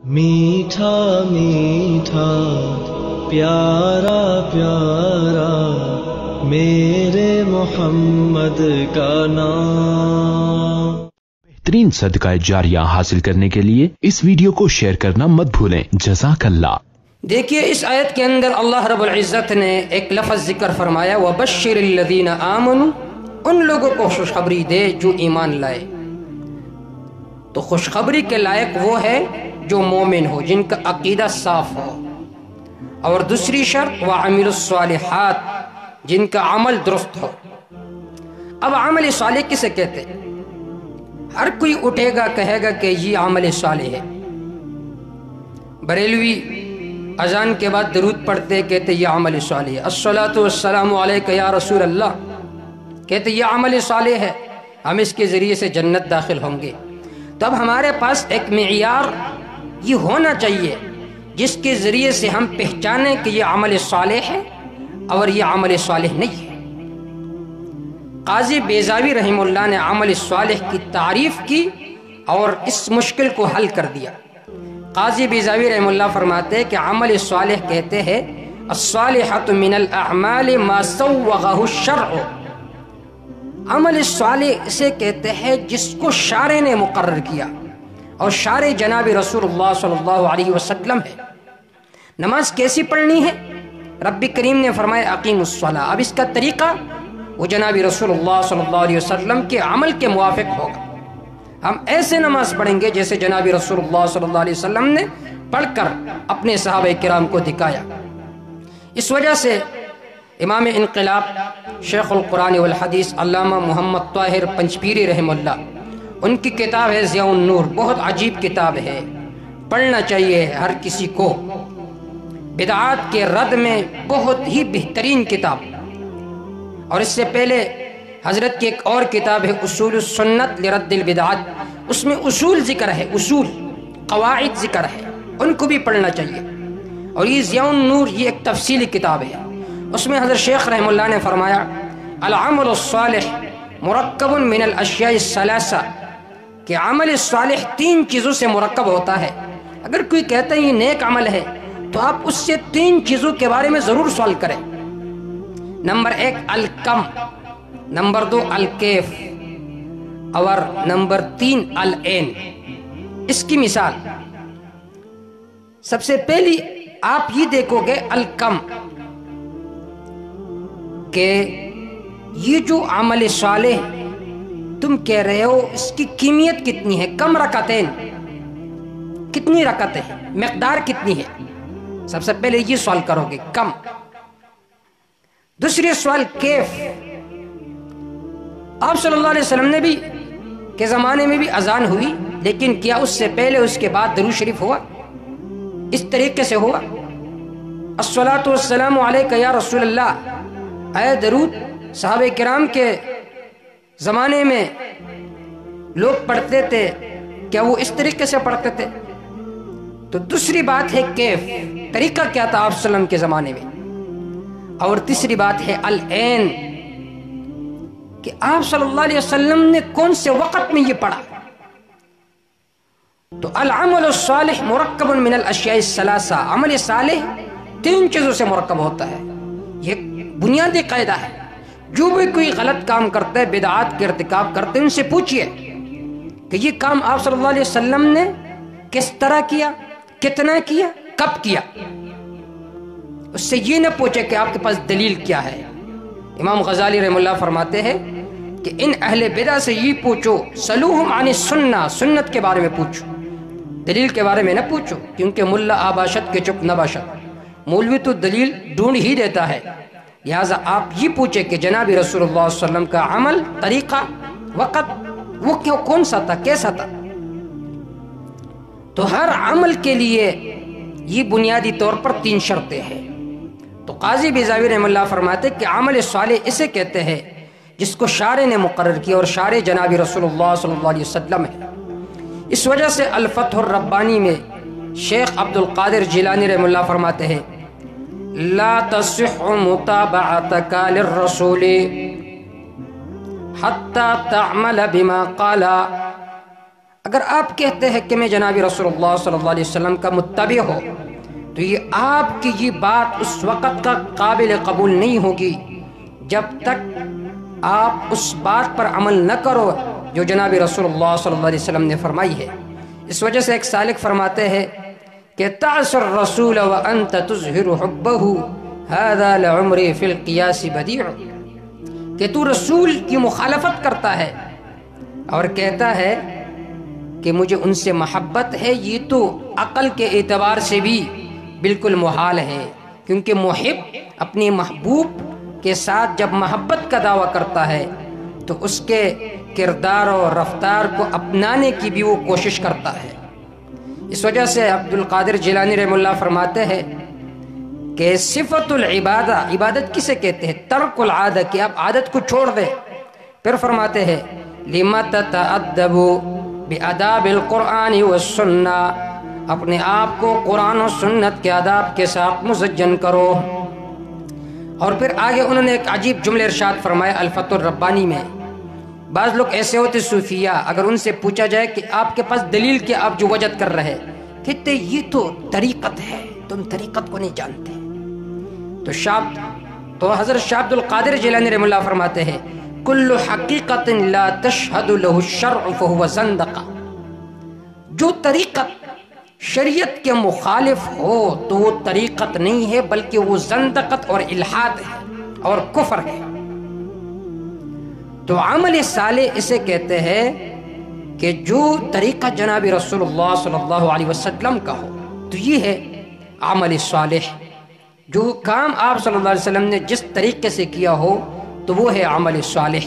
میٹھا میٹھا پیارا پیارا میرے محمد کا نام۔ بہترین صدقہ جاریہ حاصل کرنے کے لیے اس ویڈیو کو شیئر کرنا مت بھولیں۔ جزاک اللہ۔ دیکھیے اس آیت کے اندر اللہ رب العزت نے ایک لفظ ذکر فرمایا وَبَشِّرِ الَّذِينَ آمَنُوا، ان لوگوں کو خوشخبری دے جو ایمان لائے۔ تو خوشخبری کے لائق وہ ہے جو مومن ہو، جن کا عقیدہ صاف ہو، اور دوسری شرط وَعَمِلُوا الصَّالِحَاتِ، جن کا عمل درست ہو۔ اب عمل صالح کسے کہتے ہیں؟ ہر کوئی اٹھے گا کہے گا کہ یہ عمل صالح ہے۔ بریلوی اذان کے بعد درود پڑھتے کہتے یہ عمل صالح ہے، الصلاۃ والسلام علیک یا رسول اللہ، کہتے یہ عمل صالح ہے، ہم اس کے ذریعے سے جنت داخل ہوں گے۔ تو اب ہمارے پاس ایک معیار یہ ہونا چاہیے جس کے ذریعے سے ہم پہچانیں کہ یہ عمل صالح ہے اور یہ عمل صالح نہیں ہے۔ قاضی بیضاوی رحمہ اللہ نے عمل صالح کی تعریف کی اور اس مشکل کو حل کر دیا۔ قاضی بیضاوی رحمہ اللہ فرماتے ہیں کہ عمل صالح کہتے ہیں الصالحۃ من الاعمال ما سوغہ الشرع، عمل صالح اسے کہتے ہیں جس کو شارع نے مقرر کیا، اور شارع جناب رسول اللہ صلی اللہ علیہ وسلم ہے۔ نماز کیسی پڑھنی ہے؟ رب کریم نے فرمایا اقیم الصلاۃ، اب اس کا طریقہ وہ جناب رسول اللہ صلی اللہ علیہ وسلم کے عمل کے موافق ہوگا۔ ہم ایسے نماز پڑھیں گے جیسے جناب رسول اللہ صلی اللہ علیہ وسلم نے پڑھ کر اپنے صحابہ کرام کو دکھایا۔ اس وجہ سے امام انقلاب شیخ القرآن والحدیث علامہ محمد طاہر پنجپیری رحمہ اللہ، ان کی کتاب ہے ضیاء النور، بہت عجیب کتاب ہے، پڑھنا چاہیے ہر کسی کو۔ بدعات کے رد میں بہت ہی بہترین کتاب۔ اور اس سے پہلے حضرت کی ایک اور کتاب ہے اصول السنت لرد البدعات، اس میں اصول ذکر ہے، اصول قواعد ذکر ہے، ان کو بھی پڑھنا چاہیے۔ اور یہ ضیاء النور یہ ایک تفصیلی کتاب ہے، اس میں حضرت شیخ رحمہ اللہ نے فرمایا العمل الصالح مرکب من الاشیاء الثلاثہ، کہ عمل صالح تین چیزوں سے مرکب ہوتا ہے۔ اگر کوئی کہتا ہے یہ نیک عمل ہے تو آپ اس سے تین چیزوں کے بارے میں ضرور سوال کریں۔ نمبر ایک الکم، نمبر دو الکیف، اور نمبر تین العین۔ اس کی مثال سب سے پہلی آپ یہ دیکھو گے الکم، کہ یہ جو عمل صالح تم کہہ رہے ہو اس کی کیمیت کتنی ہے، کم رکعتین، کتنی رکعتیں ہیں، مقدار کتنی ہے، سب سے پہلے یہ سوال کرو گے کم۔ دوسری سوال کیف، آپ صلی اللہ علیہ وسلم نے بھی کے زمانے میں بھی اذان ہوئی، لیکن کیا اس سے پہلے اس کے بعد درود شریف ہوا؟ اس طریقے سے ہوا الصلاۃ والسلام علیک یا رسول اللہ، اے درود صحابہ کرام کے زمانے میں لوگ پڑھتے تھے، کیا وہ اس طریقے سے پڑھتے تھے؟ تو دوسری بات ہے کیف، طریقہ کیا تھا آپ صلی اللہ علیہ وسلم کے زمانے میں۔ اور تیسری بات ہے العین، کہ آپ صلی اللہ علیہ وسلم نے کون سے وقت میں یہ پڑھا۔ تو العمل الصالح مرکب من الاشیاء الثلاثہ، عمل صالح تین چیزوں سے مرکب ہوتا ہے، یہ بنیادی قاعدہ ہے۔ جو بھی کوئی غلط کام کرتا ہے، بدعات کے ارتکاب کرتے ہیں، ان سے پوچھئے کہ یہ کام آپ صلی اللہ علیہ وسلم نے کس طرح کیا، کتنا کیا، کب کیا۔ اس سے یہ نہ پوچھے کہ آپ کے پاس دلیل کیا ہے۔ امام غزالی رحمہ اللہ فرماتے ہیں کہ ان اہل بدع سے یہ پوچھو سلوہم عن السنہ، سنت کے بارے میں پوچھو، دلیل کے بارے میں نہ پوچھو، کیونکہ ملا آباشت کے چپ نہ باشد، مولوی تو دلیل ڈھونڈ ہی دیتا ہے۔ لہٰذا آپ یہ پوچھیں کہ جناب رسول اللہ صلی اللہ علیہ وسلم کا عمل، طریقہ، وقت وہ کون سا تھا، کیسا تھا۔ تو ہر عمل کے لیے یہ بنیادی طور پر تین شرطیں ہیں۔ تو قاضی بیضاوی رحمہ اللہ فرماتے کہ عمل صالح اسے کہتے ہیں جس کو شارع نے مقرر کیا، اور شارع جناب رسول اللہ صلی اللہ علیہ وسلم ہے۔ اس وجہ سے الفتح الربانی میں شیخ عبد القادر جیلانی رحمہ اللہ فرماتے ہیں لا تصح متابعتك للرسول حتى تعمل بما قال اگر آپ کہتے ہیں کہ میں جناب رسول اللہ صلی اللہ علیہ وسلم کا متبع ہو تو یہ آپ کی یہ بات اس وقت کا قابل قبول نہیں ہوگی جب تک آپ اس بات پر عمل نہ کرو جو جناب رسول اللہ صلی اللہ علیہ وسلم نے فرمائی ہے۔ اس وجہ سے ایک سالک فرماتے ہیں کہ تعصر الرسول وانت تظہر حبہ هذا لعمری فی القیاس بدیع، کہ تو رسول کی مخالفت کرتا ہے اور کہتا ہے کہ مجھے ان سے محبت ہے، یہ تو عقل کے اعتبار سے بھی بالکل محال ہے، کیونکہ محب اپنی محبوب کے ساتھ جب محبت کا دعویٰ کرتا ہے تو اس کے کردار و رفتار کو اپنانے کی بھی وہ کوشش کرتا ہے۔ اس وجہ سے عبد القادر جیلانی رحمہ اللہ فرماتے ہیں کہ صفت العبادہ، عبادت کسے کہتے ہیں؟ ترک العادہ، کہ آپ عادت کو چھوڑ دیں۔ پھر فرماتے ہیں لما تتأدب بآداب القرآن والسنہ، اپنے آپ کو قرآن و سنت کے آداب کے ساتھ مزین کرو۔ اور پھر آگے انہوں نے ایک عجیب جملے ارشاد فرمایا الفتح الربانی میں۔ بعض لوگ ایسے ہوتے صوفیہ، اگر ان سے پوچھا جائے کہ آپ کے پاس دلیل کیا آپ جو وجد کر رہے، کہتے یہ تو طریقت ہے، تم طریقت کو نہیں جانتے۔ تو حضرت شاہ عبد القادر جیلانی رحمہ اللہ فرماتے ہیں کل حقیقت لا تشہد لہ الشرع فہو زندقہ، جو طریقت شریعت کے مخالف ہو تو وہ طریقت نہیں ہے بلکہ وہ زندقت اور الحاد ہے اور کفر ہے۔ تو عمل صالح اسے کہتے ہیں کہ جو طریقہ جناب رسول اللہ صلی اللہ علیہ وسلم کا ہو، تو یہ ہے عمل صالح۔ جو کام آپ صلی اللہ علیہ وسلم نے جس طریقے سے کیا ہو تو وہ ہے عمل صالح۔